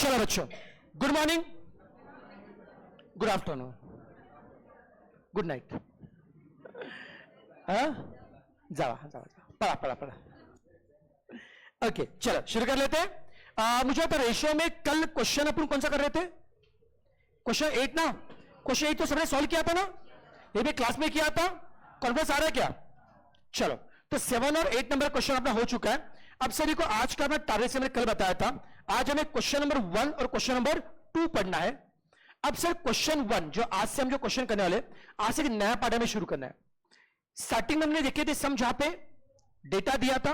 चलो बच्चों, good morning, good afternoon, good night. जाओ जाओ जाओ, पढ़ा पढ़ा पढ़ा। ओके चलो शुरू कर लेते हैं। मुझे तो रेशियो में कल क्वेश्चन अपन कौन सा कर रहे थे? क्वेश्चन 8 ना। क्वेश्चन 8 तो सबने सॉल्व किया था ना, ये भी क्लास में किया था। कॉन्फ्रेंस आ रहा है क्या? चलो तो 7 और 8 नंबर क्वेश्चन अपना हो चुका है। अब सभी को आज का मैं टारगेट से मैंने कल बताया था, आज हमें क्वेश्चन नंबर 1 और क्वेश्चन नंबर 2 पढ़ना है। अब सर क्वेश्चन 1 जो आज से हम जो क्वेश्चन करने वाले, आज से एक नया पार्ट हमें शुरू करना है। स्टार्टिंग में हमने देखे थे सम, जहां पे डेटा दिया था,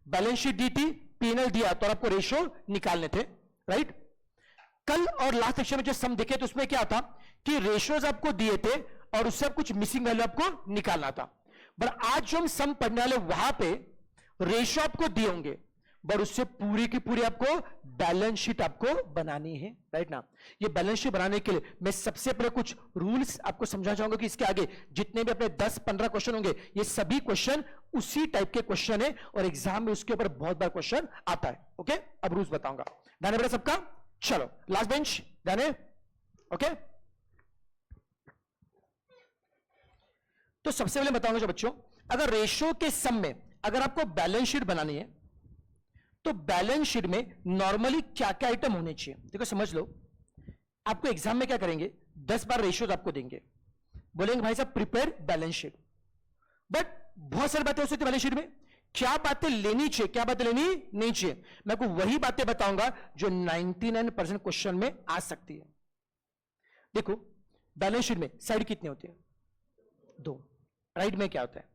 बैलेंस शीट दी थी, पीएनएल दिया तो आपको रेशियो निकालने थे, राइट। कल और लास्ट सेक्शन में जो सम देखे तो उसमें क्या था कि रेशियोज आपको दिए थे और उससे आप कुछ मिसिंग वैल्यू आपको निकालना था। बट आज जो हम सम पढ़ने वाले वहां पे रेशियो आपको दिए होंगे, बट उससे पूरी की पूरी आपको बैलेंस शीट आपको बनानी है, राइट ना। ये बैलेंस शीट बनाने के लिए मैं सबसे पहले कुछ रूल्स आपको समझाना चाहूंगा कि इसके आगे जितने भी अपने 10-15 क्वेश्चन होंगे, ये सभी क्वेश्चन उसी टाइप के क्वेश्चन है और एग्जाम में उसके ऊपर बहुत बार क्वेश्चन आता है। ओके, अब रूल्स बताऊंगा, ध्यान है बेटा सबका। चलो लास्ट बेंच, ध्यान है। ओके, तो सबसे पहले बताऊंगा जो बच्चों, अगर रेशियो के सम में अगर आपको बैलेंस शीट बनानी है तो बैलेंस शीट में नॉर्मली क्या क्या आइटम होने चाहिए। देखो समझ लो, आपको एग्जाम में क्या करेंगे, 10 बार रेशियो आपको देंगे, बोलेंगे भाई साहब प्रिपेयर बैलेंस शीट। बट बहुत सारी बातें हो सकती है बैलेंस शीट में, क्या बातें लेनी चाहिए, क्या बातें लेनी नहीं चाहिए, मैं आपको वही बातें बताऊंगा जो 99% क्वेश्चन में आ सकती है। देखो बैलेंस शीट में साइड कितनी होती है? 2। राइट में क्या होता है?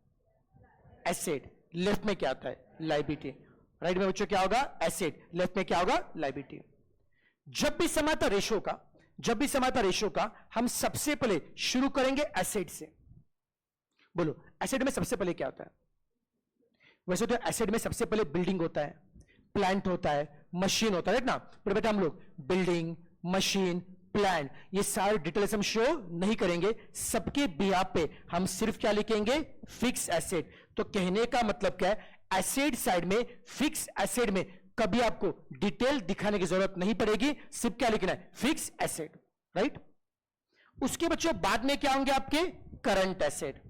एसेट। लेफ्ट में क्या होता है? लायबिलिटी। राइट में बच्चों क्या होगा? एसेट। लेफ्ट में क्या होगा? लायबिलिटी। जब भी समय था रेशियो का, जब भी समय था रेशियो का, हम सबसे पहले शुरू करेंगे एसेट से। बोलो एसेट में सबसे पहले क्या होता है? वैसे तो एसेट में सबसे पहले बिल्डिंग होता है, प्लांट होता है, मशीन होता है, राइट ना। पर बेटा हम लोग बिल्डिंग, मशीन, प्लान ये सारे डिटेल्स हम शो नहीं करेंगे, सबके बिहार पे हम सिर्फ क्या लिखेंगे? Fix asset. तो कहने का मतलब क्या है, एसेट साइड में, फिक्स एसेट में कभी आपको डिटेल दिखाने की जरूरत नहीं पड़ेगी, सिर्फ क्या लिखना है? Fix asset, right. उसके बच्चों बाद में क्या होंगे आपके? Current asset.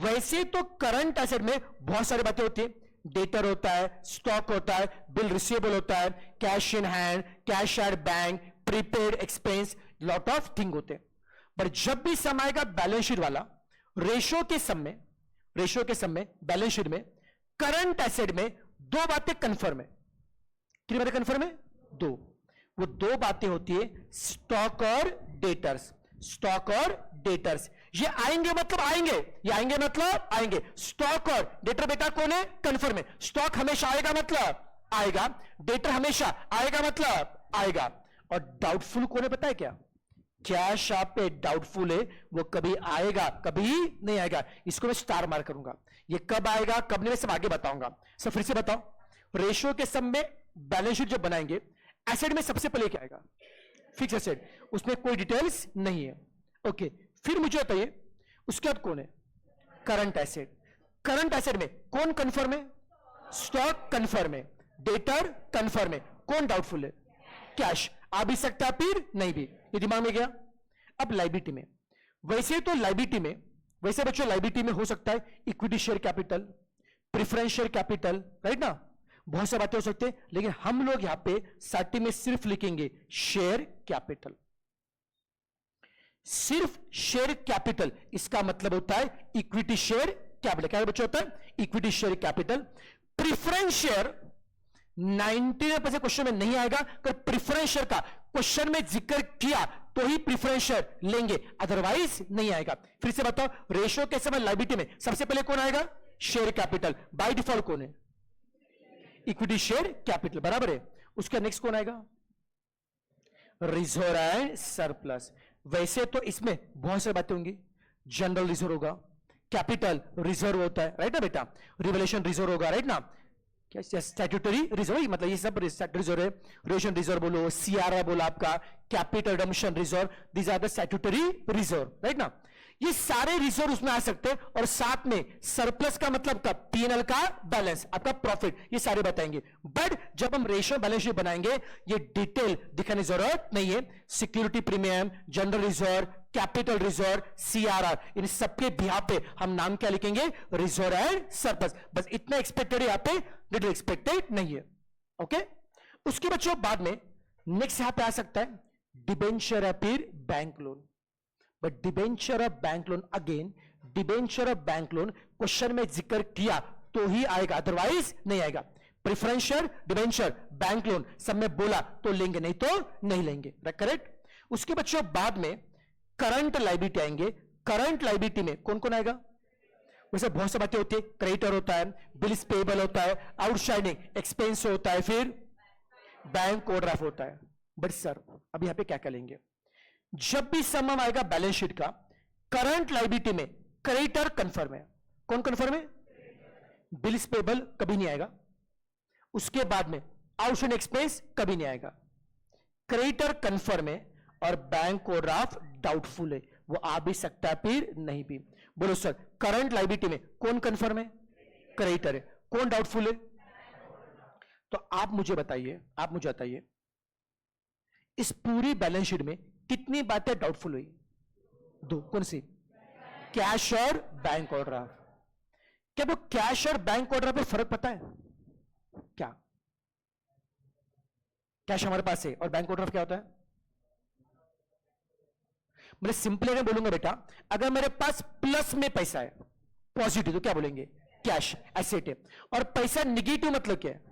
वैसे तो करंट एसेट में बहुत सारी बातें होती है, डेटर होता है, स्टॉक होता है, बिल रिसीवेबल होता है, cash in hand, cash at bank, prepaid expense, lot of thing होते हैं। पर जब भी सम आएगा बैलेंस शीट वाला, रेशियो के सम में, रेशियो के सम में, बैलेंस शीट में, करंट एसेट में 2 बातें कंफर्म है। कितनी बातें कंफर्म है? 2। वो 2 बातें होती है स्टॉक और डेटर्स। स्टॉक और डेटर्स ये आएंगे मतलब आएंगे, ये आएंगे मतलब आएंगे। स्टॉक और डेटर बेटा कौन है? कंफर्म है। स्टॉक हमेशा आएगा मतलब आएगा, डेटर हमेशा आएगा मतलब आएगा। और डाउटफुल कौन है पता है क्या? कैश आप पे डाउटफुल है, वो कभी आएगा कभी नहीं आएगा। इसको मैं स्टार मार्क करूंगा, ये कब आएगा कब नहीं मैं सब आगे बताऊंगा। सब फिर से बताओ, रेशियो के सम में बैलेंस शीट जब बनाएंगे, एसेट में सबसे पहले क्या आएगा? फिक्स एसेट, उसमें कोई डिटेल्स नहीं है। ओके, फिर मुझे बताइए उसके बाद कौन है? Current asset. करंट एसेट में कौन कंफर्म है? स्टॉक कंफर्म है, डेटर कंफर्म है, कौन डाउटफुल है? कैश। आ भी सकता है फिर नहीं भी, ये दिमाग में गया। अब लायबिलिटी में, वैसे तो लायबिलिटी में, वैसे बच्चों लायबिलिटी में हो सकता है equity share capital, preference share capital, right ना, बहुत सारी बातें हो सकती है। लेकिन हम लोग यहां पे स्टार्टिंग में सिर्फ लिखेंगे शेयर कैपिटल। सिर्फ शेयर कैपिटल, इसका मतलब होता है इक्विटी शेयर कैपिटल। क्या बच्चों होता है? Equity share capital. Preference share 99% question में नहीं आएगा, अगर प्रेफरेंस शेयर का क्वेश्चन में जिक्र किया तो ही प्रेफरेंस शेयर लेंगे, अदरवाइज नहीं आएगा। फिर से बताओ, रेशियो के समय लायबिलिटी में सबसे पहले कौन आएगा? Share capital. बाय डिफॉल्ट कौन है? इक्विटी शेयर कैपिटल, बराबर है। उसका नेक्स्ट कौन आएगा? Reserve and surplus. वैसे तो इसमें बहुत सारी बातें होंगी, जनरल रिजर्व होगा, कैपिटल रिजर्व होता है, राइट ना बेटा, रिवलेशन रिजर्व होगा, राइट ना, क्या स्टैट्यूटरी रिजर्व, मतलब ये सब रिजर्व है। रेशन रिजर्व बोलो, सीआरआर बोलो आपका, capital redemption reserve, these are the statutory reserve, right ना। ये सारे रिजर्व उसमें आ सकते हैं, और साथ में सरप्लस का मतलब का पीएनएल का बैलेंस, आपका प्रॉफिट, ये सारे बताएंगे। बट जब हम रेशियो बैलेंस शीट बनाएंगे, ये डिटेल दिखाने की जरूरत नहीं है। Security premium, general reserve, capital reserve, CRR, इन सबके बिहाफ पे हम नाम क्या लिखेंगे? Reserve and surplus. बस इतना एक्सपेक्टेड है, यहां पे लिटिल एक्सपेक्टेड नहीं है। ओके, उसके बच्चों बाद में नेक्स्ट यहां पे आ सकता है डिबेंचर या फिर bank loan. But debenture of bank loan, again debenture of bank loan question में जिक्र किया तो ही आएगा, अदरवाइज नहीं आएगा। प्रिफरेंशियल, डिबेंचर, बैंक लोन सब में बोला तो लेंगे, नहीं तो नहीं लेंगे, करेक्ट। उसके बच्चों बाद में करंट लायबिलिटी आएंगे। करंट लायबिलिटी में कौन कौन आएगा? वैसे बहुत सी बातें होती है, क्रेडिटर होता है, बिल्स पेबल होता है, आउटस्टैंडिंग एक्सपेंस होता है, फिर बैंक ओवरड्राफ्ट होता है। बट सर अब यहां पे क्या क्या लेंगे? जब भी सम आएगा बैलेंस शीट का, करंट लायबिलिटी में क्रेडिटर कंफर्म है। कौन कंफर्म है? बिल्स पेबल कभी नहीं आएगा। उसके बाद में आउटस्टैंडिंग एक्सपेंस कभी नहीं आएगा। क्रेडिटर कंफर्म है और बैंक ओवरड्राफ्ट डाउटफुल है, वो आ भी सकता है फिर नहीं भी। बोलो सर करंट लायबिलिटी में कौन कंफर्म है? क्रेडिटर है। कौन डाउटफुल है? तो आप मुझे बताइए इस पूरी बैलेंस शीट में कितनी बातें डाउटफुल हुई? दो। कौन सी? कैश और बैंक ओवरड्राफ्ट। क्या वो कैश और बैंक ओवरड्राफ्ट में फर्क पता है क्या? कैश हमारे पास है और बैंक ओवरड्राफ्ट क्या होता है? मैं सिंपली नहीं बोलूंगा बेटा, अगर मेरे पास प्लस में पैसा है पॉजिटिव तो क्या बोलेंगे? कैश, एसेट है। और पैसा निगेटिव मतलब क्या है?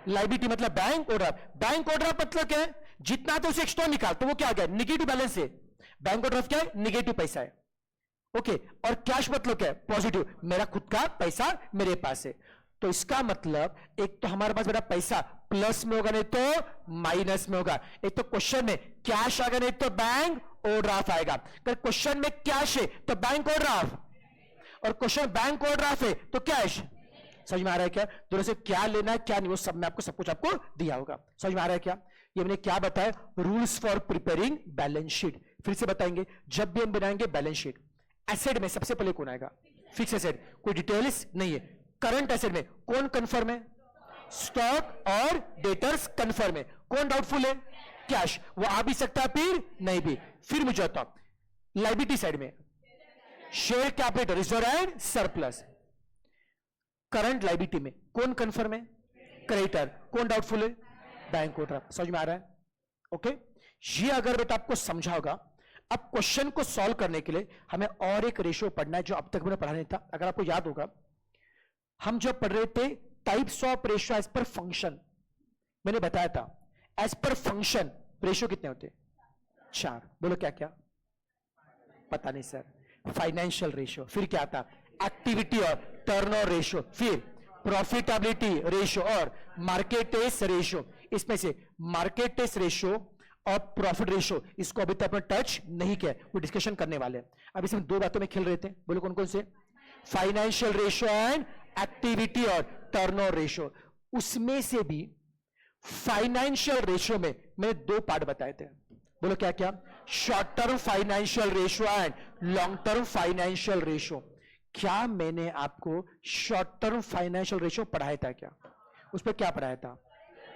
लायबिलिटी, मतलब बैंक ओवरड्राफ्ट। बैंक ओवरड्राफ्ट मतलब क्या है? जितना तो उसे एक्स्ट्रा निकाल तो वो क्या आ गया? निगेटिव बैलेंस है। बैंक ओवरड्राफ्ट क्या है? निगेटिव पैसा है। ओके, और कैश मतलब क्या है? पॉजिटिव, मेरा खुद का पैसा मेरे पास है। तो इसका मतलब एक तो हमारे पास मेरा पैसा प्लस में होगा, नहीं तो माइनस में होगा। एक तो क्वेश्चन में कैश आएगा, नहीं तो बैंक ओवरड्राफ्ट आएगा। अगर क्वेश्चन में कैश है तो बैंक ओवरड्राफ्ट, और क्वेश्चन बैंक ओवरड्राफ्ट है तो कैश। समझ में आ रहा है क्या? दोनों से क्या लेना है क्या नहीं, वो सब में आपको सब कुछ आपको दिया होगा। समझ में आ रहा है क्या? ये मैंने क्या बताया? Rules for preparing balance sheet. फिर से बताएंगे, जब भी हम बनाएंगे बैलेंस शीट, एसेट में सबसे पहले कौन आएगा? फिक्स एसेट, कोई डिटेल्स नहीं है। करंट एसेट में कौन कंफर्म है? स्टॉक और डेटर्स कंफर्म है। कौन डाउटफुल है? कैश, वो आ भी सकता है फिर नहीं भी। फिर मुझे बताओ लायबिलिटी साइड में share capital, reserve and surplus. Current liability में कौन कंफर्म है? क्रेडिटर। कौन डाउटफुल है? Bank overdraft. समझ में आ रहा है? ओके, ये अगर बेटा आपको समझा होगा। अब क्वेश्चन को सॉल्व करने के लिए हमें और एक रेशियो पढ़ना है जो अब तक मैंने पढ़ा नहीं था। अगर आपको याद होगा, हम जो पढ़ रहे थे types of ratio as per function, मैंने बताया था एज पर फंक्शन रेशियो कितने होते हैं? 4। बोलो क्या क्या? पता नहीं सर। फाइनेंशियल रेशियो, फिर क्या आता? एक्टिविटी और टर्नओवर रेशियो, फिर प्रॉफिटेबिलिटी रेशियो और मार्केट टेस्ट रेशियो। इसमें से मार्केट टेस्ट रेशियो और प्रॉफिट रेशियो, इसको अभी तक अपने टच नहीं किया, वो डिस्कशन करने वाले हैं। अब इसमें दो बातों में खेल रहे थे, बोलो कौन कौन से? फाइनेंशियल रेशियो एंड एक्टिविटी और टर्नओवर रेशियो। उसमें से भी फाइनेंशियल रेशियो में मैंने 2 पार्ट बताए थे। बोलो क्या क्या? Short term financial ratio and long term financial ratio. क्या मैंने आपको शॉर्ट टर्म फाइनेंशियल रेशियो पढ़ाया था क्या? उस पर क्या पढ़ाया था?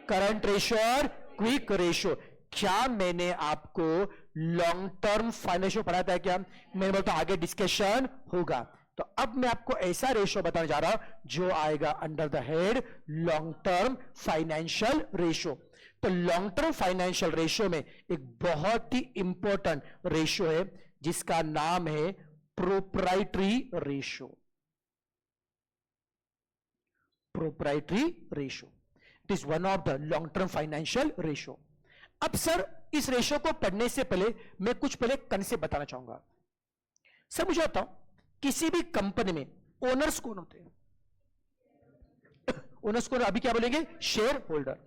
करंट रेशियो और क्विक रेशियो। क्या मैंने आपको लॉन्ग टर्म फाइनेंशियल पढ़ाया था क्या? मैंने बोलता आगे डिस्कशन होगा। तो अब मैं आपको ऐसा रेशियो बताने जा रहा हूं जो आएगा under the head long term financial ratio. तो लॉन्ग टर्म फाइनेंशियल रेशियो में एक बहुत ही इंपॉर्टेंट रेशियो है जिसका नाम है proprietary ratio. Proprietary ratio, it is one of the long term financial ratio. अब सर इस रेशियो को पढ़ने से पहले मैं कुछ पहले कंसेप्ट बताना चाहूंगा। सर मुझे बताओ, किसी भी कंपनी में ओनर्स कौन होते हैं? ओनर्स को अभी क्या बोलेंगे? Share holder.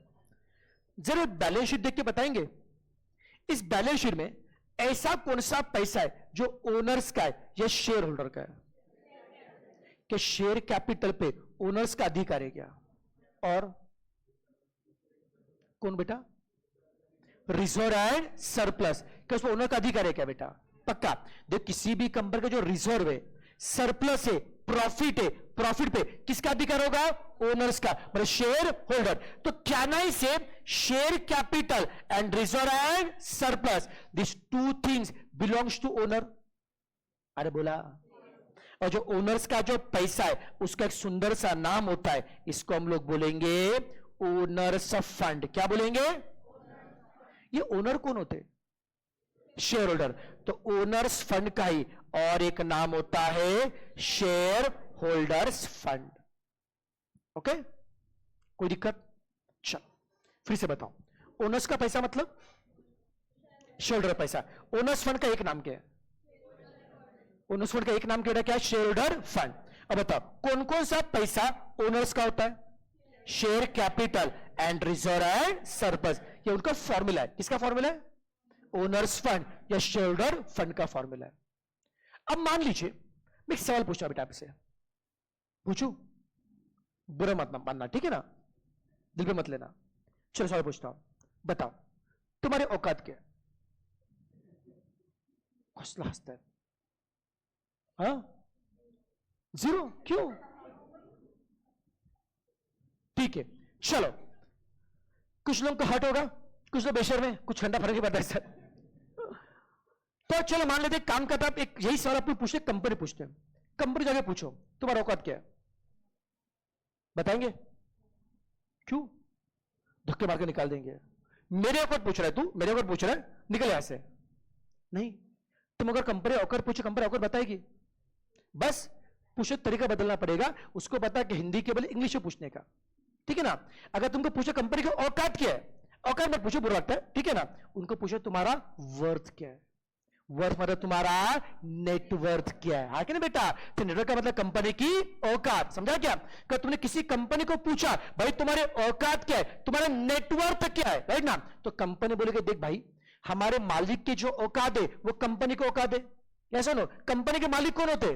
जरा बैलेंस शीट देख के बताएंगे, इस बैलेंस शीट में ऐसा कौन सा पैसा है जो ओनर्स का है या शेयर होल्डर का है? कि शेयर कैपिटल पे ओनर्स का अधिकार है क्या? और कौन बेटा? रिजर्व एंड सरप्लस, क्या उसमें ओनर का अधिकार है क्या बेटा? पक्का। देख किसी भी कंपनी का जो रिजर्व है, सरप्लस है, प्रॉफिट है, प्रॉफिट पे किसका अधिकार होगा? ओनर्स का, मतलब शेयर होल्डर। तो can I say share capital and reserve and surplus, this two things belongs to owner. अरे बोला। और जो ओनर्स का जो पैसा है उसका एक सुंदर सा नाम होता है, इसको हम लोग बोलेंगे ओनर्स फंड। क्या बोलेंगे? ये ओनर कौन होते? Share holder. तो ओनर्स फंड का ही और एक नाम होता है शेयर होल्डर्स फंड। ओके, कोई दिक्कत? चल फिर से बताओ, ओनर्स का पैसा मतलब शेयर होल्डर पैसा। ओनर्स फंड का एक नाम क्या है? ओनर्स फंड का एक नाम क्या है? Share holder fund. अब बताओ कौन कौन सा पैसा ओनर्स का होता है? Share capital and reserve and surplus. ये उनका फॉर्मूला है। किसका फॉर्मूला है? ओनर्स फंड या शेयर होल्डर फंड का फॉर्मूला है। अब मान लीजिए मैं एक सवाल पूछा बेटा आपसे, पूछू? बुरा मत मानना, ठीक है ना, दिल पे मत लेना। चलो सवाल पूछता हूं, बताओ तुम्हारी औकात क्या है? हौसला हंसता है। हाँ, जीरो। क्यों? ठीक है, चलो कुछ लोग को हर्ट होगा, कुछ लोग बेशर में, कुछ ठंडा फर्क नहीं पड़ता है सर। तो चलो मान लेते काम करता, आप एक यही सवाल आपको पूछते, कंपनी पूछते हैं, कंपनी जाके पूछो तुम्हारा औकात क्या है, बताएंगे? क्यों? धक्के मार के निकाल देंगे। मेरे औकात पूछ रहा है तू, मेरे औकात पूछ रहा है, निकल यहां से। नहीं, तुम अगर कंपनी औकात पूछो, कंपनी औकात बताएगी। बस पूछे तरीका बदलना पड़ेगा, उसको बता कि हिंदी के बदले इंग्लिश में पूछने का, ठीक है ना। अगर तुमको पूछो कंपनी की औकात क्या है, औकात मत पूछो, बुरा लगता है, ठीक है ना। उनको पूछो तुम्हारा वर्थ क्या है। वर्थ मतलब तुम्हारा नेटवर्थ क्या है, हाँ कि ना बेटा। तो नेटवर्थ का मतलब कंपनी की औकात, समझा क्या? कि तुमने किसी कंपनी को पूछा भाई तुम्हारे औकात क्या है, तुम्हारा नेटवर्थ क्या है, राइट ना। तो कंपनी बोलेगी देख भाई हमारे मालिक की जो औकात है वो कंपनी को औकात है। ऐसा नो, कंपनी के मालिक कौन होते?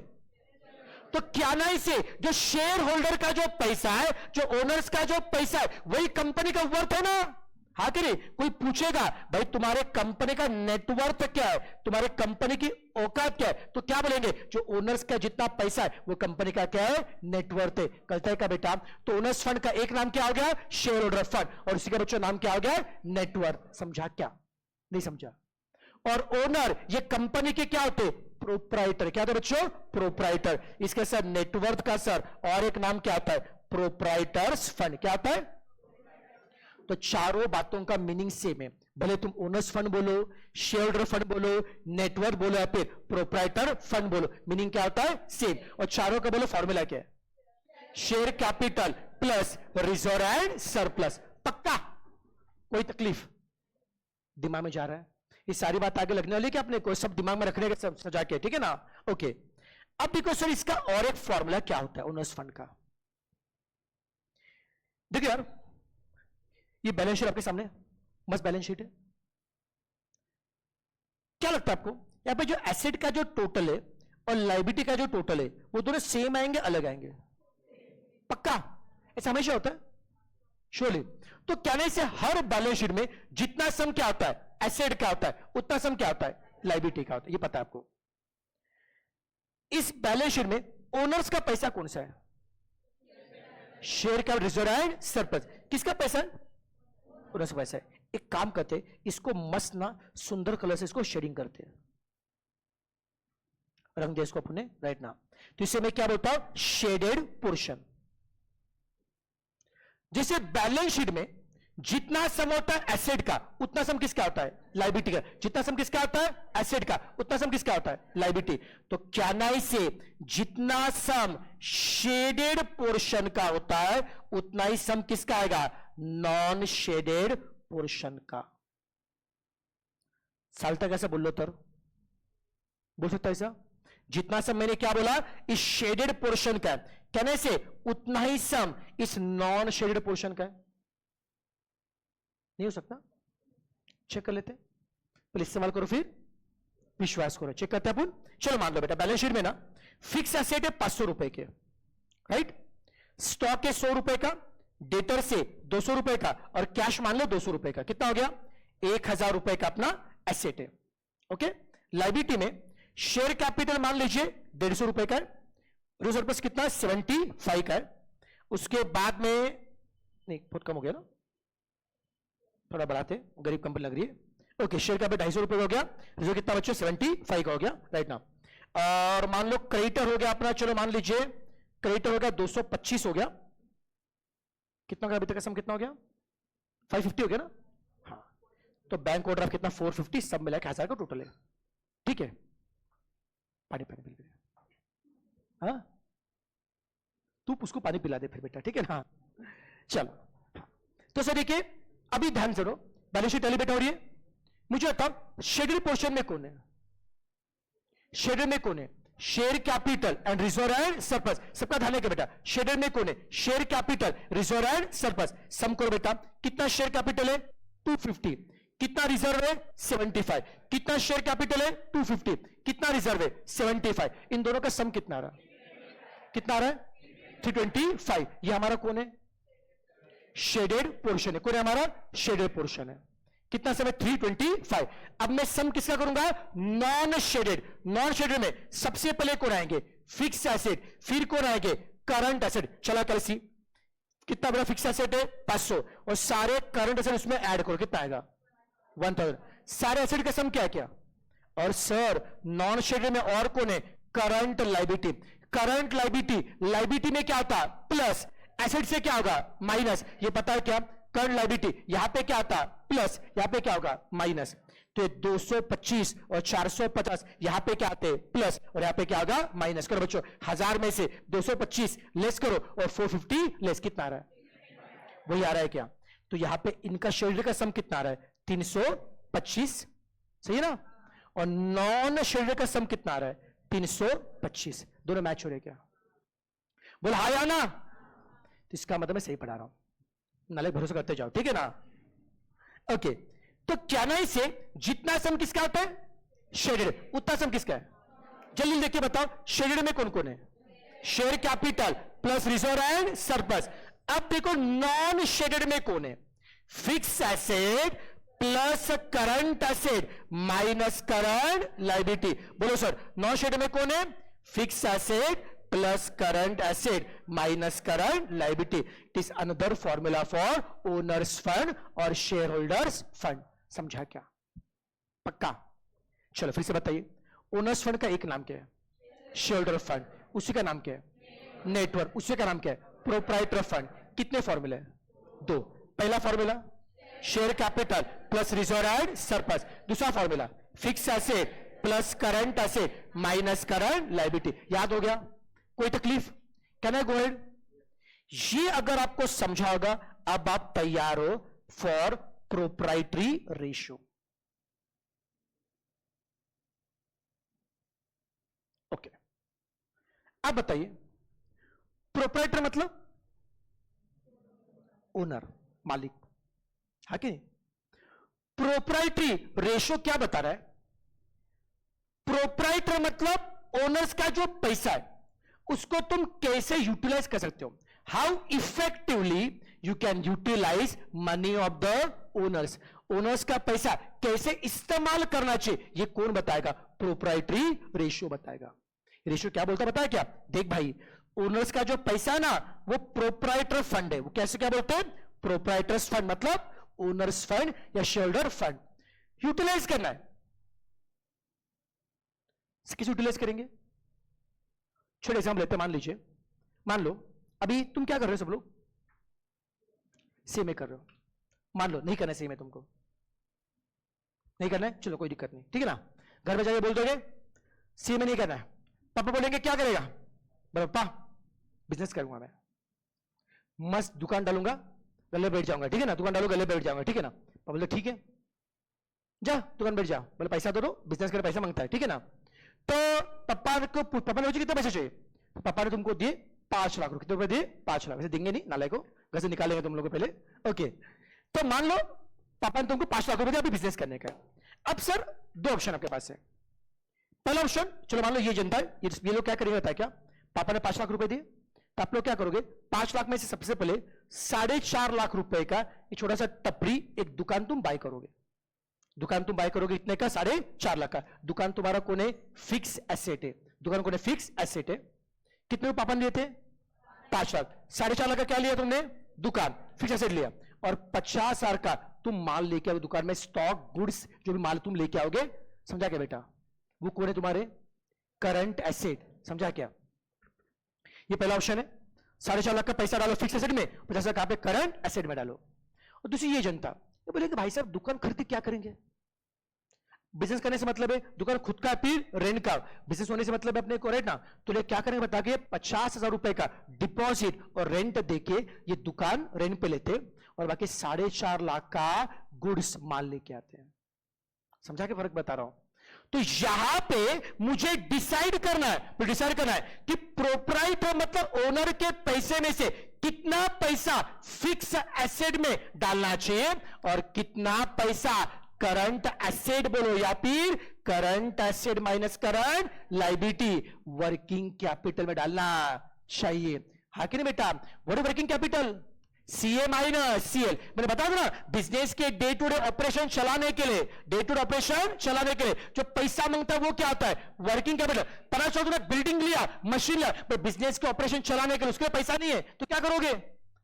तो क्या ना इसे जो शेयर होल्डर का जो पैसा है, जो ओनर्स का जो पैसा है, वही कंपनी का वर्थ है ना, हाँ कि नहीं। कोई पूछेगा भाई तुम्हारे कंपनी का नेटवर्थ क्या है, तुम्हारे कंपनी की औकात क्या है, तो क्या बोलेंगे? जो ओनर्स का जितना पैसा है वो कंपनी का क्या है? नेटवर्थ है। कहता है का बेटा, तो ओनर्स फंड का एक नाम क्या हो गया? शेयर होल्डर फंड, और इसी का बच्चों नाम क्या हो गया? नेटवर्थ। समझा क्या? नहीं समझा? और ओनर ये कंपनी के क्या होते? प्रोप्राइटर। क्या होता है बच्चों? प्रोप्राइटर। इसके सर नेटवर्थ का सर और एक नाम क्या आता है? Proprietors fund. क्या आता है? तो चारों बातों का मीनिंग सेम है, भले तुम ओनर्स फंड बोलो, शेयर होल्डर फंड बोलो, नेटवर्थ बोलो या फिर प्रोप्राइटर फंड बोलो, मीनिंग क्या होता है? सेम। और चारों का बोलो फॉर्मूला क्या है? Share capital plus reserve and surplus. पक्का? कोई तकलीफ? दिमाग में जा रहा है? ये सारी बात आगे लगने वाली क्या अपने को, सब दिमाग में रखने के, सब सजा के, ठीक है ना। ओके, अब देखो सर इसका और एक फॉर्मूला क्या होता है ओनर्स फंड का। देखिए यार, ये बैलेंस शीट आपके सामने, मस्त बैलेंस शीट है। क्या लगता है आपको यहां पे जो एसेट का जो टोटल है और लायबिलिटी का जो टोटल है वो दोनों सेम आएंगे, अलग आएंगे? पक्का? ऐसा हमेशा होता है श्योरली। तो कहने से हर बैलेंस शीट में जितना सम क्या होता है एसेट का होता है, उतना सम क्या होता है? लायबिलिटी का होता है। ये पता है आपको? इस बैलेंस शीट में ओनर्स का पैसा कौन सा है? शेयर का रिजर्व एंड सरप्लस। किसका पैसा है? ओनर्स का पैसा है। एक काम करते, इसको मस्त ना सुंदर कलर से इसको शेडिंग करते हैं, रंग दे इसको अपने, राइट ना। तो इसे मैं क्या बोलता हूं? Shaded portion. जैसे बैलेंस शीट में जितना सम होता है एसेट का, उतना सम किसका होता है? लायबिलिटी का। जितना सम किसका होता है? एसेट का। उतना सम किसका होता है? लायबिलिटी। तो क्या नहीं से जितना सम शेडेड पोर्शन का होता है उतना ही सम किसका आएगा? नॉन शेडेड पोर्शन का। साल तक ऐसा बोल लो तर बोल सकता है ऐसा? जितना सम मैंने क्या बोला इस शेडेड पोर्शन का कहने से उतना ही सम इस नॉन शेडेड पोर्शन का है। नहीं हो सकता? चेक कर लेते, पहले इस्तेमाल करो फिर विश्वास करो। चेक करते हैं अपन। चलो मान लो बेटा बैलेंस शीट में ना फिक्स एसेट है 500 रुपए के, राइट। स्टॉक है 100 रुपए का, डेटर से 200 रुपए का, और कैश मान लो 200 रुपए का। कितना हो गया? 1000 रुपए का अपना एसेट है। ओके, लाइबिलिटी में शेयर कैपिटल मान लीजिए 150 रुपए का है, रिजर्व सरप्लस कितना 75 का है। उसके बाद में नहीं, बहुत कम हो गया ना, थोड़ा बढ़ाते, गरीब कंपनी लग रही है। ओके, शेयर कैपिटल 250 रुपए का हो गया, रिजर्व कितना बच्चों 75 का हो गया राइट ना। और मान लो क्रेडिटर हो गया अपना, चलो मान लीजिए क्रेडिटर हो गया 225 हो गया, कितना का अभी तक का सम कितना हो गया 550 हो गया ना। हाँ, तो बैंक ओवरड्राफ्ट कितना 450, सब मिला के 1000 का टोटल है। ठीक है, पानी पानी पिला, हाँ तू उसको पानी पिला दे फिर बेटा, ठीक है ना। चलो तो सर देखिए अभी ध्यान से लो, बैलेंस शीट एलिवेट हो रही है। मुझे बताओ शेड्यूल पोर्शन में कौन है, शेड्यूल में कौन है, share capital and reserve and surplus. सबका ध्यान है बेटा, शेड्यूल में कौन है, share capital reserve and surplus. Sum करो बेटा, कितना शेयर कैपिटल है 250, कितना रिजर्व है 75, कितना शेयर कैपिटल है 250, कितना रिजर्व है 75। इन दोनों का सम कितना आ रहा है, कितना आ रहा है 325। ये हमारा कौन है, शेडेड पोर्शन है। कौन है हमारा, शेडेड पोर्शन है। कितना समय 325। अब मैं सम किसका करूंगा, नॉन शेडेड। नॉन शेडेड में सबसे पहले कौन आएंगे, फिक्स एसेट, फिर कौन आएंगे, करंट एसेट। चला कैलसी, कितना बड़ा फिक्स एसेट है 500, और सारे करंट एसेट उसमें ऐड करो, कितना आएगा 1000। सारे एसेट का सम क्या है क्या। और सर नॉन शेडेड में और कौन है, current liability. Current liability, liability में क्या होता है प्लस, एसेट से क्या होगा माइनस। ये पता है क्या, करंट लाइबिलिटी यहां पे क्या आता प्लस, यहां पे क्या होगा माइनस। तो ये 225 और 450 यहां पे क्या आते प्लस, और यहां पे क्या होगा माइनस। करो बच्चों, 1000 में से 225 लेस करो और 450 लेस, कितना आ रहा है, वही आ रहा है क्या। तो यहां पे इनका शेड्यूल का सम कितना आ रहा है 325, सही है ना। और नॉन शेड्यूल का सम कितना आ रहा है 325। दोनों मैच हो रहे क्या, बोल हाँ या ना। तो इसका मतलब मैं सही पढ़ा रहा हूं, नाले भरोसा करते जाओ, ठीक है ना। ओके, तो क्या ना इसे जितना सम किसका होता है शेडेड, उतना सम किसका है। जल्दी देखिए बताओ, शेडेड में कौन कौन है, share capital plus reserve and surplus. अब देखो नॉन शेडेड में कौन है, fix asset plus current asset minus current liability. बोलो सर नॉन शेडेड में कौन है, fix asset plus current asset minus current liability. It is another formula for owner's fund और शेयर होल्डर्स फंड। समझा क्या, पक्का। चलो फिर से बताइए, ओनर्स फंड का एक नाम क्या है, शेयर होल्डर फंड, उसी का नाम क्या है नेटवर्क, उसी का नाम क्या है प्रोप्राइटर फंड। कितने फॉर्मूले, दो। पहला formula share capital plus reserve and surplus, दूसरा formula fix asset plus current asset minus current liability. याद हो गया, कोई तकलीफ, कैन आई गो अहेड। ये अगर आपको समझा होगा, अब आप तैयार हो फॉर प्रोप्राइटरी रेशियो। ओके, अब बताइए प्रोप्राइटर मतलब ओनर, मालिक, है कि नहीं। प्रोप्राइटरी रेशियो क्या बता रहा है, प्रोप्राइटर मतलब ओनर्स का जो पैसा है उसको तुम कैसे यूटिलाइज कर सकते हो, how effectively you can utilize money of the owners. Owners का पैसा कैसे इस्तेमाल करना चाहिए, ये कौन बताएगा, प्रोप्राइटरी रेशियो बताएगा। रेशियो क्या बोलता है बताया क्या, देख भाई ओनर्स का जो पैसा है ना वो प्रोप्राइटर फंड है, वो कैसे क्या बोलते हैं प्रोप्राइटर्स फंड, मतलब ओनर्स फंड या शेयर होल्डर फंड। यूटिलाइज करना है, किस यूटिलाइज करेंगे। छोटे एग्जाम्पल लेते, मान लीजिए, मान लो अभी तुम क्या कर रहे हो, सब लोग सीएमए कर रहे हो, मान लो नहीं करना है सीएमए, तुमको नहीं करना है, चलो कोई दिक्कत नहीं, ठीक है ना। घर में जाके बोल दोगे सीएमए नहीं करना है, पापा बोलेंगे क्या करेगा, बोलो पापा बिजनेस करूंगा मैं, मस्त दुकान डालूंगा, गले बैठ जाऊंगा, ठीक है ना, दुकान डालो गले बैठ जाऊंगा, ठीक है ना। पापा बोले ठीक है जा दुकान बैठ जा, बोले पैसा दो, बिजनेस कर पैसा मांगता है, ठीक है ना। तो पापा ने पूछा कितना पैसे चाहिए, पापा ने तुमको दिए 5 लाख रुपए, कितने रुपए दिए 5 लाख, वैसे देंगे नहीं नाले को, घर से निकालेंगे तुम लोगों को पहले। ओके, तो मान लो पापा ने तुमको 5 लाख रुपए दिया अभी बिजनेस करने का। अब सर दो ऑप्शन आपके पास है, पहला ऑप्शन चलो मान लो ये जनता है, ये लोग क्या करेंगे बताया क्या, पापा ने 5 लाख रुपए दिए, तो आप लोग क्या करोगे 5 लाख में से सबसे पहले 4.5 लाख रुपए का एक छोटा सा टपरी, एक दुकान तुम बाय करोगे, दुकान तुम बाय करोगे इतने का, 4.5 लाख का। दुकान तुम्हारा कौन है? फिक्स एसेट है। दुकान कौन है? फिक्स एसेट है। कितने में पापा ने लिए थे? 5 लाख। 4.5 लाख का क्या लिया तुमने? दुकान, फिक्स एसेट लिया। और 50,000 का तुम माल लेके आओगे दुकान में, स्टॉक गुड्स जो भी माल तुम लेके आओगे, समझा क्या बेटा? वो कौन है तुम्हारे? Current asset. समझा क्या? ये पहला ऑप्शन है। 4.5 लाख का पैसा डालो फिक्स एसेट में, 50,000 कहां पे? करंट एसेट में डालो। और दूसरी ये जनता ये बोले कि भाई साहब दुकान खरीद क्या करेंगे? बिजनेस करने से मतलब है दुकान खुद का फिर रेंट का, बिजनेस होने से मतलब है अपने को रेंट ना। तो ले क्या करेंगे बता के? 50,000 रुपए का डिपॉजिट और रेंट देके ये दुकान रेंट पे लेते और बाकी 4.5 लाख का गुड्स माल लेके आते हैं। समझा के फर्क बता रहा हूं? तो यहां पे मुझे डिसाइड करना है कि प्रोप्राइटर मतलब ओनर के पैसे में से कितना पैसा फिक्स एसेट में डालना चाहिए और कितना पैसा करंट एसेट, बोलो, या फिर current asset minus current liability, working capital में डालना चाहिए। हाँ कि नहीं बेटा? What is working capital? CA minus CL. मैंने बता दिया ना, बिजनेस के डे टू डे ऑपरेशन चलाने के लिए, जो पैसा मांगता है वो क्या आता है? Working capital. पता चल तुमने बिल्डिंग लिया, मशीन लिया, पर बिजनेस के ऑपरेशन चलाने के लिए उसके पैसा नहीं है, तो क्या करोगे?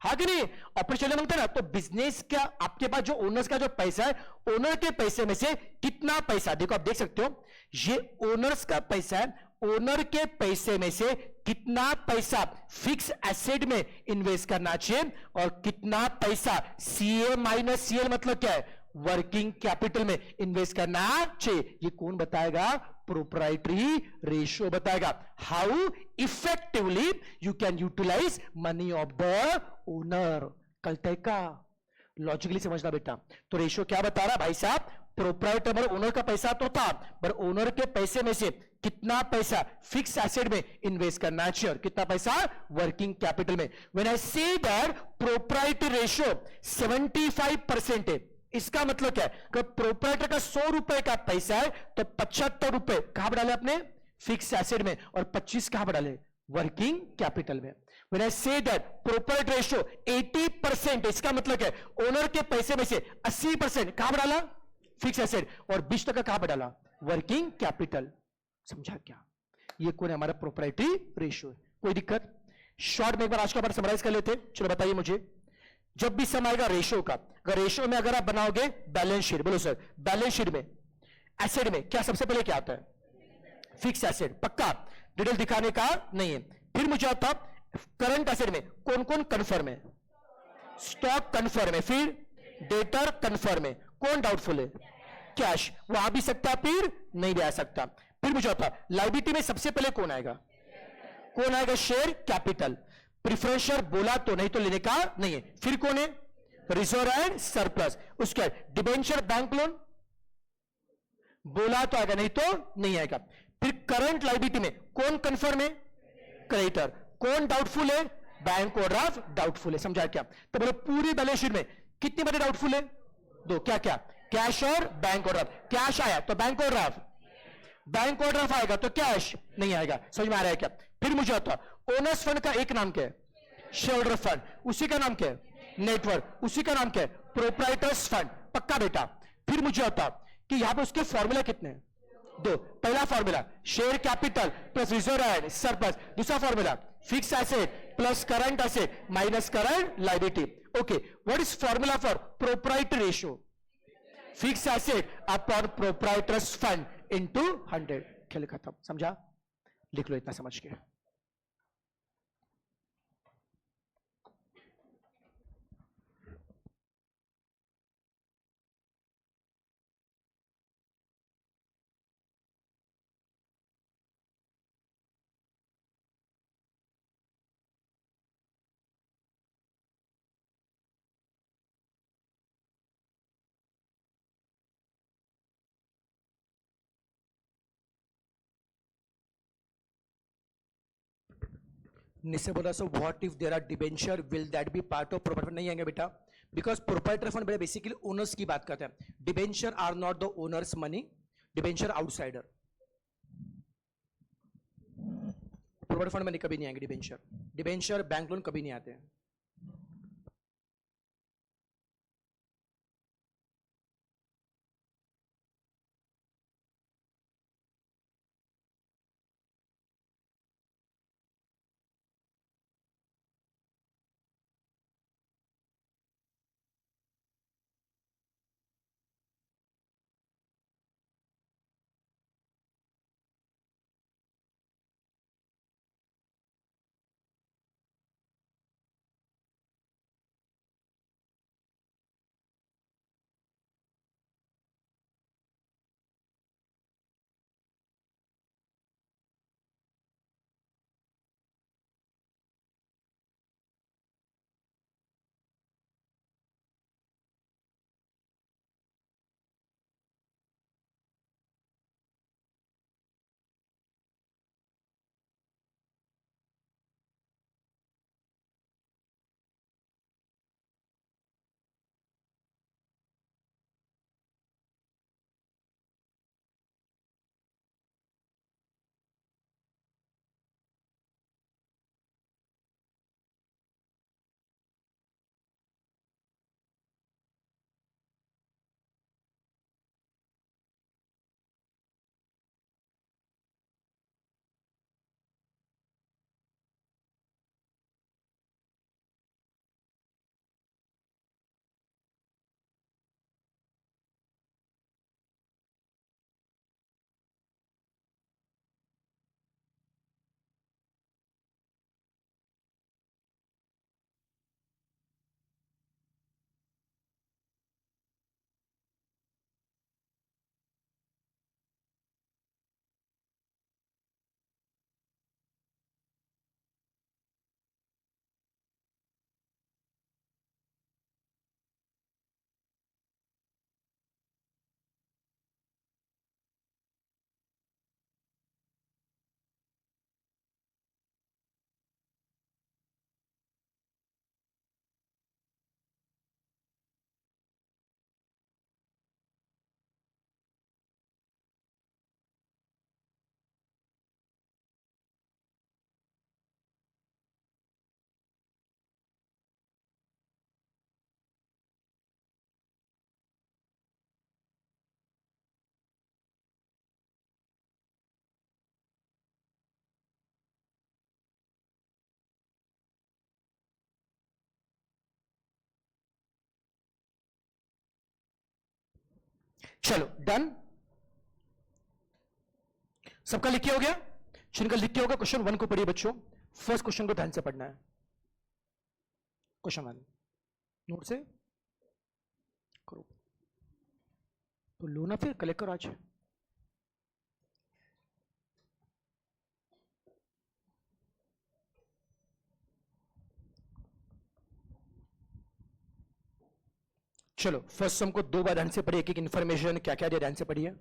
हाँ कि नहीं? ऑपरेशन मांगता है ना, तो बिजनेस का आपके पास जो ओनर्स का जो पैसा है, ओनर के पैसे में से कितना पैसा, देखो आप देख सकते हो, ये ओनर्स का पैसा है, ओनर के पैसे में से कितना पैसा फिक्स एसेट में इन्वेस्ट करना चाहिए और कितना पैसा सीए माइनस सीएल मतलब क्या है? वर्किंग कैपिटल में इन्वेस्ट करना चाहिए। ये कौन बताएगा? प्रोप्राइटरी रेशियो बताएगा। How effectively you can utilize money of the owner. कल तय का लॉजिकली समझना बेटा। तो रेशियो क्या बता रहा भाई साहब? प्रोप्राइटर मतलब ओनर का पैसा तो था, पर ओनर के पैसे में से कितना पैसा फिक्स एसेट में इन्वेस्ट करना चाहिए और कितना पैसा वर्किंग कैपिटल में। When I say that proprietary ratio 75% है, इसका मतलब क्या है? कि प्रोप्राइटर का 100 रुपए का पैसा है तो 75 रुपए कहां पर डाले अपने? फिक्स एसेट में, और 25 कहां पर डाले? वर्किंग कैपिटल में। When I say that proprietary ratio 80%, इसका मतलब क्या है? ओनर के पैसे में से 80% कहां पर डाला? फिक्स एसेट, और 20% कहां पर डाला? Working capital. समझा क्या? ये कौन है? हमारा प्रोप्राइटरी रेशियो है। कोई दिक्कत? शॉर्ट में एक बार आज का बार समराइज कर लेते। चलो बताइए मुझे, जब भी सम आएगा रेशियो का, अगर रेशियो में अगर आप बनाओगे बैलेंस शीट, बोलो सर, बैलेंस शीट में एसेट में क्या सबसे पहले क्या आता है? Fix asset. पक्का? डिटेल दिखाने का नहीं है। फिर मुझे आता करंट एसेट में कौन कौन कन्फर्म है? स्टॉक कन्फर्म है। फिर डेटर कन्फर्म है। कौन डाउटफुल है? कैश। वो आ भी सकता, फिर नहीं भी आ सकता। फिर मुझे आता लायबिलिटी में सबसे पहले कौन आएगा? कौन आएगा? Share capital. प्रिफरेंशियल बोला तो नहीं तो लेने का नहीं है। फिर कौन है? Reserve and surplus. उसके बाद डिबेंचर, बैंक लोन, बोला तो आएगा नहीं तो नहीं आएगा। फिर करंट लायबिलिटी में कौन कंफर्म है? क्रेडिटर। कौन डाउटफुल है? बैंक ओवरड्राफ्ट डाउटफुल है। समझा क्या? तो बोलो पूरी बैलेंस शीट में कितनी बड़े डाउटफुल है? 2। क्या क्या? कैश और बैंक ओवरड्राफ्ट। कैश आया तो बैंक ओवरड्राफ्ट, बैंक ओवरड्राफ्ट आएगा तो कैश नहीं आएगा। समझ में आ रहा है क्या? फिर मुझे आता ओनर्स फंड का एक नाम क्या है? Share holder fund. उसी का नाम क्या है? नेटवर्क। उसी का नाम क्या है? Proprietors fund. पक्का बेटा? फिर मुझे आता कि यहां पे उसके फॉर्मूला कितने हैं? 2। पहला formula share capital plus reserve and surplus. दूसरा formula fix asset plus current asset minus current liability. Okay, what is formula for proprietary ratio? Fix asset upon proprietors fund into 100। खेल खत्म। समझा? लिख लो इतना समझ के। निश्चय बोला so what if there are debenture, will that be part of proprietor? नहीं आएंगे बेटा, बिकॉज प्रोप्राइटर फंड बड़े बेसिकली ओनर्स की बात करते हैं। Debenture are not the owners money, debenture outsider. Proprietor fund में कभी नहीं आएंगे डिबेंचर। डिबेंचर बैंक लोन कभी नहीं आते हैं। चलो डन, सबका लिख के हो गया, जिनका लिख के होगा क्वेश्चन 1 को पढ़िए बच्चों। फर्स्ट क्वेश्चन को ध्यान से पढ़ना है। क्वेश्चन 1 नोट से करो तो लो ना, फिर कलेक्ट करो आज। चलो फर्स्ट सम को 2 बार ध्यान से पढ़िए, एक एक इंफॉर्मेशन क्या क्या दिया ध्यान से पढ़िए।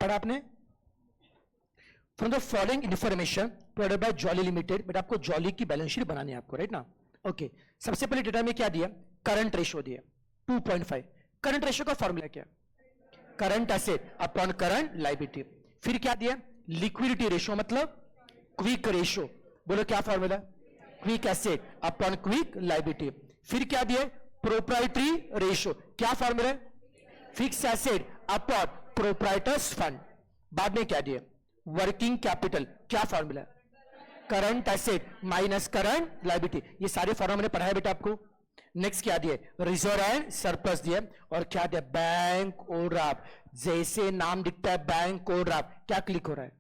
पढ़ा आपने? From the following information provided by jolly limited, बेटा आपको जॉली की बैलेंस शीट बनानी है आपको, राइट ना? ओके, सबसे पहले डेटा में क्या दिया? करंट रेशियो दिया 2.5। करंट रेशियो का फॉर्मूला क्या? Current asset upon current liability. फिर क्या दिया? लिक्विडिटी रेशियो मतलब क्विक रेशियो। बोलो क्या formula? Quick asset upon quick liability. फिर क्या दिया? Proprietary ratio. क्या formula? Fix asset upon proprietors fund. बाद में क्या दिया? Working capital. क्या formula? Current asset minus current liability. ये सारे फॉर्मूला मैंने पढ़ाया बेटा आपको। नेक्स्ट क्या दिया? रिजर्व एंड सरप्लस दिया। और क्या दिया? Bank overdraft. जैसे नाम दिखता है बैंक ओवरड्राफ्ट, क्या क्लिक हो रहा है?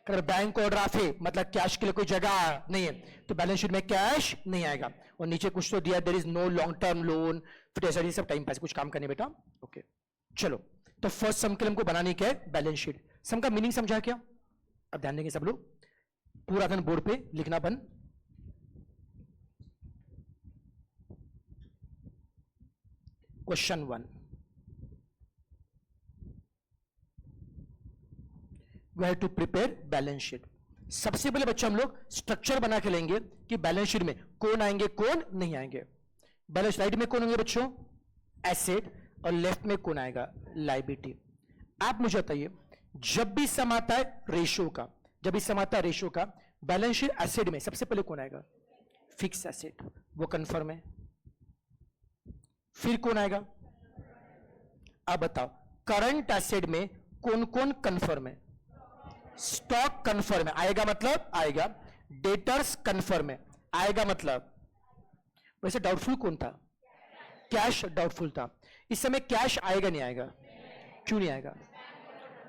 अगर बैंक ओवरड्राफ्ट है मतलब कैश के लिए कोई जगह नहीं है, तो बैलेंस शीट में कैश नहीं आएगा। और नीचे कुछ तो दिया, there is no long term loan, फिर ऐसा सब टाइम पास, कुछ काम करने बेटा। ओके चलो, तो फर्स्ट सम के लिए हमको बनाने क्या है? Balance sheet. सम का मीनिंग समझा क्या? अब ध्यान देंगे सब लोग, पूरा दिन बोर्ड पे लिखना बंद। Question 1, we have to prepare balance sheet. सबसे पहले बच्चा हम लोग स्ट्रक्चर बना के लेंगे कि बैलेंस शीट में कौन आएंगे कौन नहीं आएंगे। बैलेंस राइट में कौन होंगे बच्चों? एसेट। और लेफ्ट में कौन आएगा? लायबिलिटी। आप मुझे बताइए, जब भी सम आता है रेशियो का, जब भी सम आता है रेशियो का, बैलेंस शीट एसेट में सबसे पहले कौन आएगा? फिक्स एसेट, वो कंफर्म है। फिर कौन आएगा? अब बताओ, करंट एसेट में कौन कौन कंफर्म है? स्टॉक कंफर्म है, आएगा मतलब आएगा। डेटर्स कंफर्म है, आएगा मतलब। वैसे डाउटफुल कौन था? कैश डाउटफुल था। इस समय कैश आएगा नहीं आएगा? क्यों नहीं आएगा?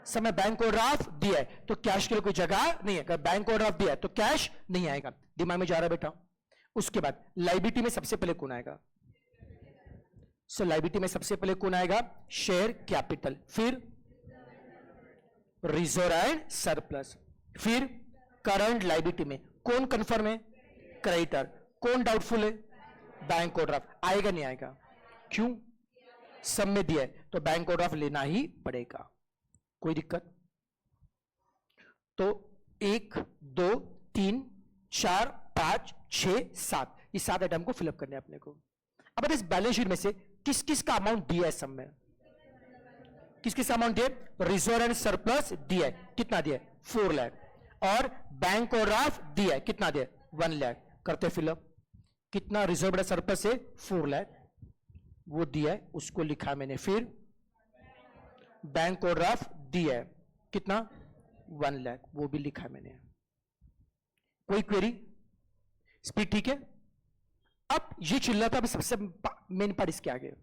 समय बैंक ओवरड्राफ्ट दिया है तो कैश के लिए कोई जगह नहीं है। अगर बैंक ओवरड्राफ्ट दिया है तो कैश नहीं आएगा। दिमाग में जा रहा है बेटा? उसके बाद लायबिलिटी में सबसे पहले कौन आएगा? सो लायबिलिटी में सबसे पहले कौन आएगा? Share capital. फिर रिजर्व एंड सरप्लस। फिर करंट लायबिलिटी में कौन कंफर्म है? क्रेडिटर। कौन डाउटफुल है? Bank overdraft. आएगा नहीं आएगा? क्यों? सब में दिया है तो बैंक ओवरड्राफ्ट लेना ही पड़ेगा। कोई दिक्कत? तो 1 2 3 4 5 6 7, ये 7 आइटम को फिलअप करने अपने को। अब इस बैलेंस शीट में से किस किस का अमाउंट दिया है सब में? किस किस अमाउंट दिया? रिजर्व एंड सरप्लस दिया है। कितना दिया? 4 लाख। और बैंक ओवरड्राफ्ट दिया है। कितना दिया? 1 लाख। करते फिलअप। कितना रिजर्व एंड सरप्लस है? 4 लाख, वो दिया है, उसको लिखा मैंने। फिर बैंक ओवरड्राफ्ट दिया है, कितना? 1 लाख, वो भी लिखा मैंने। कोई क्वेरी? स्पीड ठीक है? अब ये चिल्ला था, अभी सबसे मेन पार्ट इसके आगे।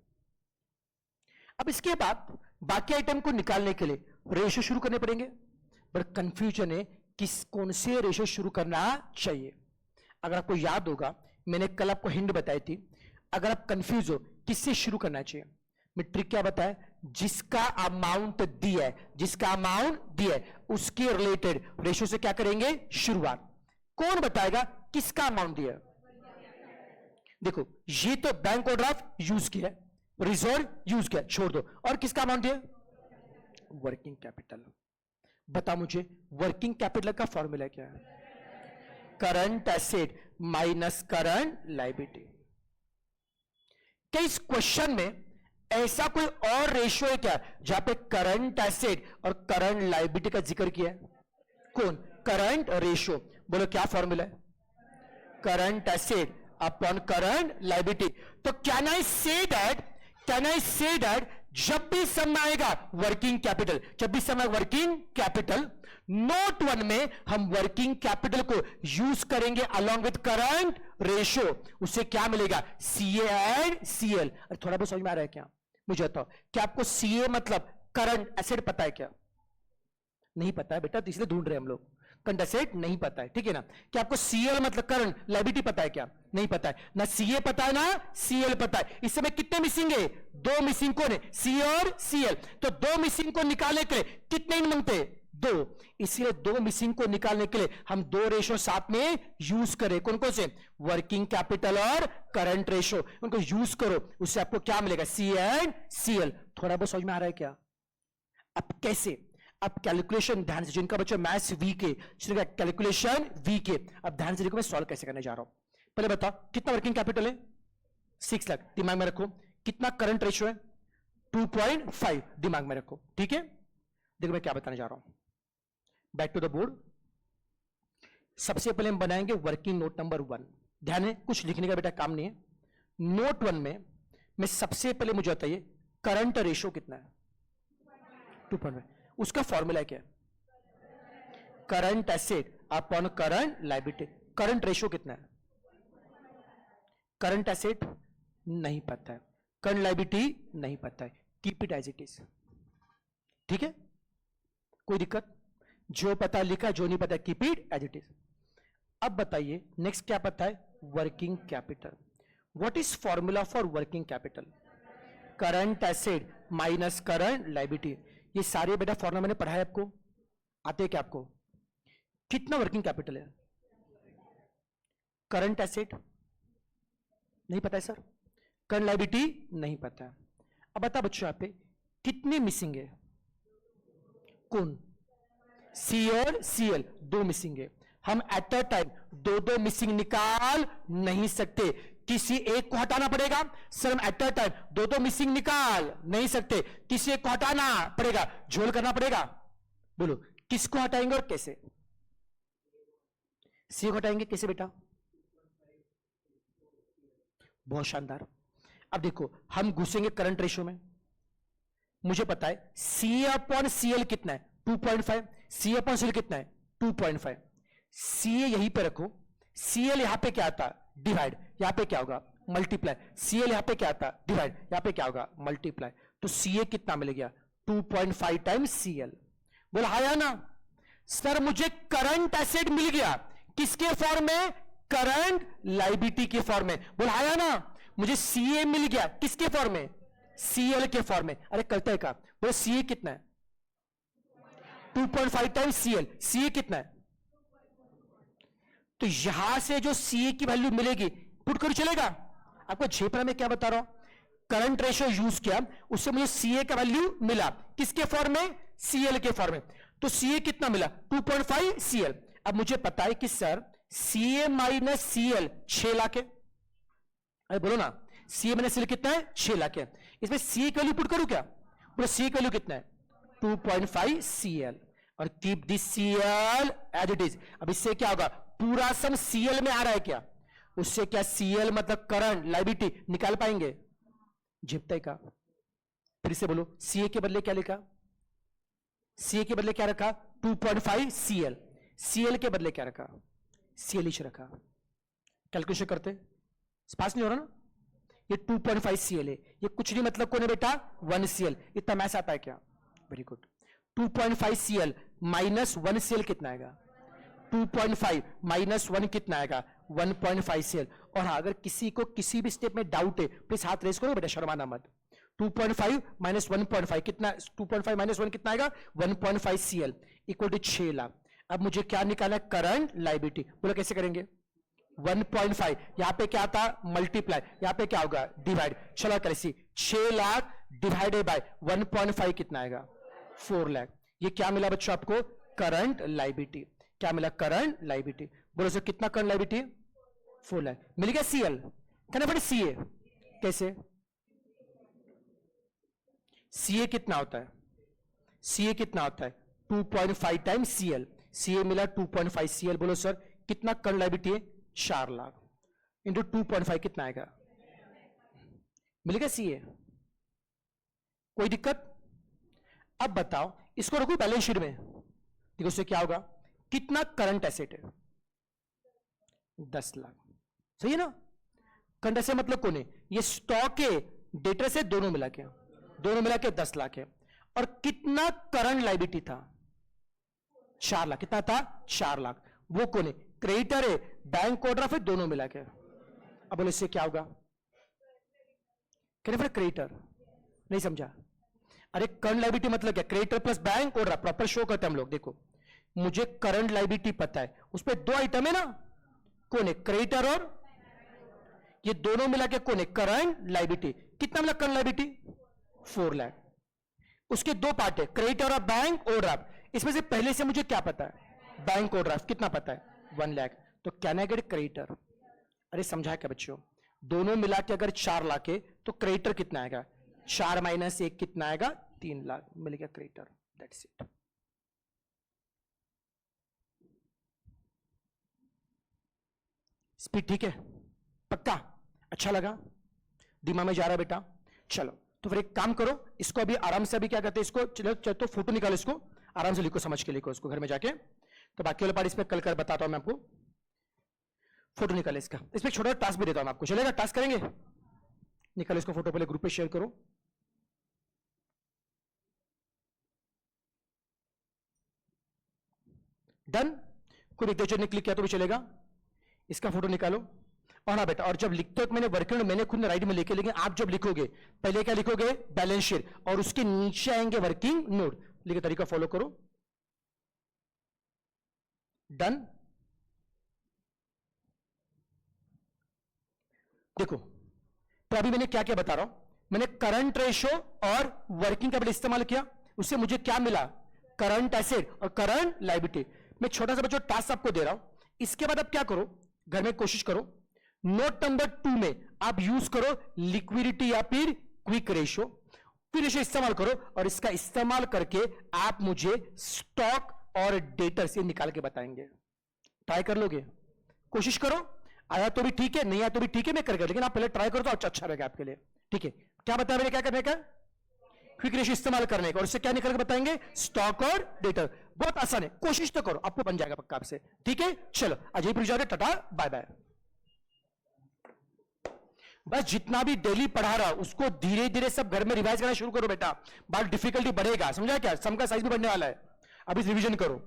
अब इसके बाद बाकी आइटम को निकालने के लिए रेशियो शुरू करने पड़ेंगे, बट कंफ्यूजन है किस कौन से रेशियो शुरू करना चाहिए। अगर आपको याद होगा, मैंने कल आपको हिंट बताई थी, अगर आप कंफ्यूज हो किससे शुरू करना चाहिए, मैं ट्रिक क्या बताया, जिसका अमाउंट दिया है, जिसका अमाउंट दिया है उसके रिलेटेड रेशियो से क्या करेंगे शुरुआत। कौन बताएगा किसका अमाउंट दिया है? देखो ये तो बैंक ओवरड्राफ्ट यूज किया, रिजर्व यूज किया, छोड़ दो। और किसका अमाउंट दिया? Working capital. बता मुझे वर्किंग कैपिटल का फॉर्मूला क्या है? Current asset minus current liability. क्या इस क्वेश्चन में ऐसा कोई और रेशियो है क्या जहां पे करंट एसेट और करंट लायबिलिटी का जिक्र किया है? कौन? Current ratio. बोलो क्या फॉर्मूला है? Current asset upon current liability. तो कैन आई से दैट जब भी सम आएगा वर्किंग कैपिटल, जब भी सम आएगा वर्किंग कैपिटल, नोट 1 में हम वर्किंग कैपिटल को यूज करेंगे अलॉन्ग विद करंट रेशियो, उससे क्या मिलेगा? CA and CL. थोड़ा बहुत समझ में आ रहा है क्या? मुझे बताओ, क्या आपको सीए मतलब करंट एसेट पता है क्या? नहीं पता है बेटा, तो इसलिए ढूंढ रहे हैं हम लोग। करंट एसेट नहीं पता है, ठीक है ना? क्या आपको सीएल मतलब करंट लायबिलिटी पता है क्या? नहीं पता है ना, सीए पता है ना सीएल पता है। इस समय कितने मिसिंग है? 2 मिसिंग कौन है? सी और सीएल। तो 2 मिसिंग को निकालने के लिए कितने इन मांगते? 2। इसलिए 2 मिसिंग को निकालने के लिए हम 2 रेशियो साथ में यूज करें। कौन कौन से? वर्किंग कैपिटल और करंट रेशियो, उनको यूज करो, उससे आपको क्या मिलेगा? सी एंड सीएल। थोड़ा बहुत समझ में आ रहा है क्या? अब कैसे? अब कैलकुलेशन ध्यान से, जिनका बच्चा मैथ्स वीक है, कैलकुलेशन वीक है, अब ध्यान से देखो मैं सॉल्व कैसे करने जा रहा हूं। पहले बताओ कितना वर्किंग कैपिटल है? 6 लाख, दिमाग में रखो। कितना करंट रेशियो है? 2.5, दिमाग में रखो, ठीक है? देखो मैं क्या बताने जा रहा हूं। Back to the board. सबसे पहले हम बनाएंगे वर्किंग नोट नंबर 1। ध्यान है, कुछ लिखने का बेटा काम नहीं है। नोट 1 में मैं सबसे पहले मुझे बताइए करंट रेशियो कितना है? 2.5। उसका फॉर्मूला क्या है? Current asset upon current liability. Current ratio कितना है? करंट एसेट नहीं पता है, करंट लायबिलिटी नहीं पता है, keep it as it is, ठीक है? कोई दिक्कत? जो पता लिखा, जो नहीं पता keep it as it is. अब बताइए नेक्स्ट क्या पता है? Working capital. What is formula for working capital? Current asset minus current liability. ये सारे बेटा फॉर्मूला मैंने पढ़ा है आपको, आते हैं क्या आपको? कितना वर्किंग कैपिटल है? करंट एसेट नहीं पता है सर, करंट लायबिलिटी नहीं पता है। अब बता बच्चों यहाँ पे कितने मिसिंग है? कौन? सी और सीएल, 2 मिसिंग है। हम एट अ टाइम 2 मिसिंग निकाल नहीं सकते, किसी एक को हटाना पड़ेगा। सर हम एट अ टाइम 2 मिसिंग निकाल नहीं सकते, किसी एक को हटाना पड़ेगा, झोल करना पड़ेगा। बोलो किसको हटाएंगे और कैसे? सी को हटाएंगे कैसे बेटा? बहुत शानदार। अब देखो हम घुसेंगे करंट रेशियो में। मुझे पता है सी अपॉन सीएल कितना है? 2.5। सी अपॉन सीएल कितना है? 2.5। सी यहीं पे रखो, सीएल यहां पे क्या आता? डिवाइड। यहां पे क्या होगा? मल्टीप्लाई। सीएल यहां पे क्या आता? डिवाइड। यहां पे क्या होगा? मल्टीप्लाई। तो सीए कितना मिल गया? 2.5 टाइम्स सीएल। बोला हाँ या ना? सर मुझे करंट एसेट मिल गया, किसके फॉर्म में? करंट लायबिलिटी के फॉर्म में। बोला हाँ या ना? मुझे सीए मिल गया, किसके फॉर्म में? सीएल के फॉर्म में। अरे करता है का? बोले सीए कितना है? 2.5 टाइम्स सीएल। सीए कितना है? तो यहां से जो सीए की वैल्यू मिलेगी पुट कर चलेगा। आपको झेपड़ा में क्या बता रहा हूं, करंट रेशियो यूज किया, उससे मुझे सीए का वैल्यू मिला, किसके फॉर्म में? सीएल के फॉर्म में। तो सीए कितना मिला? 2.5 सीएल। अब मुझे पता है कि sir CA minus CL 6 lakh है। अरे बोलो ना, सीए माइनस सीएल कितना है? 6 लाख है। इसमें सीए का वैल्यू पुट करूं क्या? बोलो सीए का वैल्यू कितना है? 2.5 सीएल, और keep this CL as it is. अब इससे क्या होगा? पूरा सम सीएल में आ रहा है क्या? उससे क्या सीएल मतलब करंट लायबिलिटी निकाल पाएंगे? झिपते का। फिर से बोलो, सीए के बदले क्या लिखा? सीए के बदले क्या रखा? 2.5 सीएल। सीएल के बदले क्या रखा? सीएल ही रखा। कैलकुलेशन करते पास नहीं हो रहा ना? ये 2.5 सीएल है, ये कुछ नहीं मतलब कौन है बेटा? 1 सीएल। इतना मैथ आता है क्या? Very good. 2.5 CL minus 1 CL कितना आएगा? 2.5 माइनस 1 कितना आएगा? 1.5 CL। और हाँ, अगर किसी को किसी भी स्टेप में डाउट है प्लीज हाथ रेस करो बेटा, शर्माना मत। 2.5 माइनस 1.5 कितना, 2.5 माइनस 1 कितना आएगा, 1.5 CL इक्वल टू 6 लाख। अब मुझे क्या निकालना है, करंट लायबिलिटी। बोलो कैसे करेंगे, 1.5 यहां पे क्या था, मल्टीप्लाई, यहां पे क्या होगा, डिवाइड। चलो कैसी, 6 लाख डिवाइडेड बाय 1.5 कितना आएगा, 4 लाख। ये क्या मिला बच्चों आपको, करंट लायबिलिटी। क्या मिला, करंट लायबिलिटी। बोलो सर कितना करंट लायबिलिटी, 4 लाख। मिल गया CL। कहना पड़े CA कैसे, CA कितना होता है, CA कितना होता है 2.5 टाइम्स CL। CA मिला 2.5 CL। बोलो सर कितना करंट लायबिलिटी है, 4 लाख इंटू 2.5 कितना आएगा, मिल गया CA। कोई दिक्कत। अब बताओ इसको रखो बैलेंस शीट में, देखो उससे क्या होगा, कितना करंट एसेट है, 10 लाख। सही है ना, करंट एसेट मतलब कौन है, ये स्टॉक है डेटर से दोनों मिला के 10 लाख है। और कितना करंट लायबिलिटी था, 4 लाख। कितना था, 4 लाख। वो कौन है, क्रेडिटर है, बैंक ओवरड्राफ्ट है, दोनों मिला के। अब बोले इससे क्या होगा, क्रेडिटर। नहीं समझा, अरे करंट लायबिलिटी मतलब क्या, creditor plus bank overdraft. Proper show करते हम लोग। देखो मुझे करंट लायबिलिटी पता है, उस पर 2 आइटम है ना, कौन है, क्रेडिटर और ये दोनों मिला के कौन है, करंट लायबिलिटी। कितना मिला करंट लायबिलिटी, 4 लाख। उसके 2 पार्ट है, क्रेडिटर और बैंक ओवरड्राफ्ट। इसमें से पहले से मुझे क्या पता है, बैंक ओवरड्राफ्ट कितना पता है, 1 लाख। तो क्या ना क्रेडिटर, अरे समझा क्या बच्चों, दोनों मिला के अगर 4 लाख है तो क्रेडिटर कितना आएगा, 4 माइनस 1 कितना आएगा, 3 लाख। मिल गया क्रेडिटर, दैट्स इट। स्पीड ठीक है, पक्का, अच्छा लगा, दिमाग में जा रहा है बेटा। चलो तो फिर एक काम करो, इसको अभी आराम से, अभी क्या कहते हैं इसको, चलो तो फोटो निकालो, इसको आराम से लिखो, समझ के लिखो इसको घर में जाके। तो बाकी वाला पार्ट इसमें कल कर बताता हूं मैं आपको। फोटो निकाले इसका, इसमें छोटा टास्क भी देता हूं मैं आपको, चलेगा, टास्क करेंगे। निकालो इसको फोटो, पहले ग्रुप पे शेयर करो। डन, कोई लिखते ने क्लिक किया तो भी चलेगा। इसका फोटो निकालो। और हाँ बेटा, और जब लिखते हो मैंने वर्किंग नोट मैंने खुद ने राइट में लिखे, लेकिन आप जब लिखोगे पहले क्या लिखोगे, बैलेंस शीट, और उसके नीचे आएंगे वर्किंग नोट। लिखे तरीका फॉलो करो। डन। देखो तो अभी मैंने क्या क्या बता रहा हूं, मैंने करंट रेशो और वर्किंग कैपिटल इस्तेमाल किया, उससे मुझे क्या मिला, करंट एसेट और करंट लायबिलिटी। मैं छोटा सा बच्चों टास्क आपको दे रहा हूं, इसके बाद आप क्या करो, घर में कोशिश करो, नोट नंबर 2 में आप यूज करो लिक्विडिटी या फिर क्विक रेशो। फिर इसे इस्तेमाल करो और इसका इस्तेमाल करके आप मुझे स्टॉक और डेटर से निकाल के बताएंगे। ट्राई कर लोगे, कोशिश करो, आया तो भी ठीक है, नहीं आया तो भी ठीक है, मैं करके, लेकिन आप पहले ट्राई करो तो अच्छा रहेगा आपके लिए। ठीक है, क्या बताया मैंने, क्या करने का, क्विक रेशियो इस्तेमाल करने का, और इससे क्या निकल के बताएंगे, स्टॉक और डेटर। बहुत आसान है, कोशिश तो करो, आपको बन जाएगा पक्का आपसे। ठीक है, चलो अजय पुरी जाओगे, टाटा बाय बाय। बस जितना भी डेली पढ़ा रहा उसको धीरे धीरे सब घर में रिवाइज करना शुरू करो बेटा, बहुत डिफिकल्टी बढ़ेगा, समझा क्या, सम का साइज भी बढ़ने वाला है, अभी रिवीजन करो।